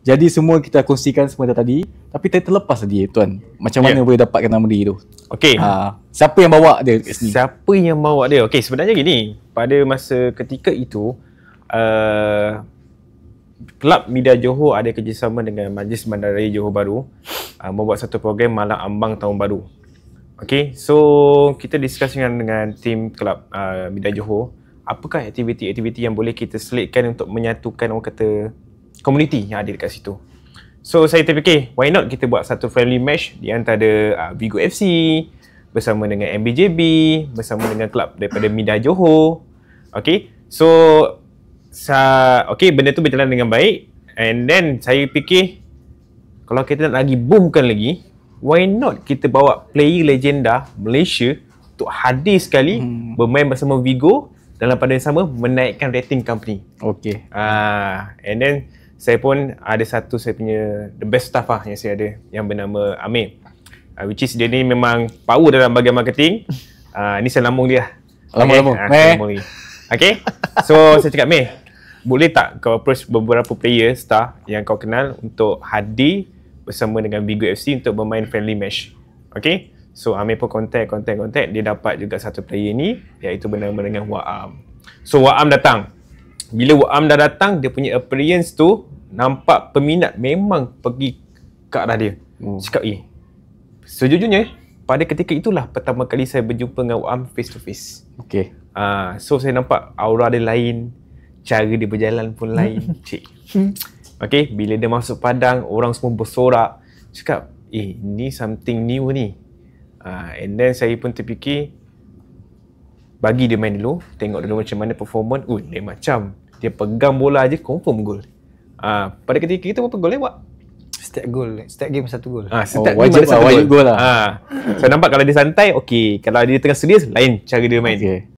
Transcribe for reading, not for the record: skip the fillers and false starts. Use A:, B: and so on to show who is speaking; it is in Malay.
A: Jadi semua kita kongsikan semua tadi, tapi terlepas dia tuan. Macam mana boleh dapatkan nama dia tu?
B: Okey.
A: Siapa yang bawa dia kat sini?
B: Siapa yang bawa dia? Okey, sebenarnya gini, pada masa ketika itu Kelab Media Johor ada kerjasama dengan Majlis Bandaraya Johor Bahru membuat satu program Malam Ambang Tahun Baru. Okey, so kita diskusikan dengan tim Kelab Media Johor, apakah aktiviti-aktiviti yang boleh kita selitkan untuk menyatukan orang kata komuniti yang ada dekat situ. So saya terfikir, why not kita buat satu friendly match di antara Vigo FC bersama dengan MBJB, bersama dengan kelab daripada Media Johor. Okey, so okey, benda tu berjalan dengan baik, and then saya fikir kalau kita nak lagi boomkan lagi, why not kita bawa player legenda Malaysia untuk hadir sekali bermain bersama Vigo dalam pada yang sama menaikkan rating company.
A: Okey.
B: And then saya pun ada satu saya punya the best staff yang saya ada yang bernama Amir. Which is dia ni memang power dalam bahagian marketing. Ni saya lambung dia.
A: Lambung.
B: Okay. So saya cakap, Meh, boleh tak kau approach beberapa player star yang kau kenal untuk hadir bersama dengan Vigo FC untuk bermain friendly match. Okay. So Amir pun contact. Dia dapat juga satu player ni, iaitu bernama dengan Waam. So Waam datang. Bila Waam dah datang, dia punya appearance tu nampak peminat memang pergi ke arah dia. Cakap, sejujurnya pada ketika itulah pertama kali saya berjumpa dengan Waam face to face.
A: Okay.
B: So saya nampak aura dia lain, cara dia berjalan pun lain. Okay, bila dia masuk padang, orang semua bersorak. Cakap, ni something new ni. And then saya pun terfikir, bagi dia main dulu, tengok dulu macam mana performance. Dia macam dia pegang bola je confirm gol. Pada ketika itu berapa gol buat?
C: Setiap game satu gol.
B: Setiap game ada satu gol lah. Saya nampak kalau dia santai, okey. Kalau dia tengah serius, lain cara dia main. Okay.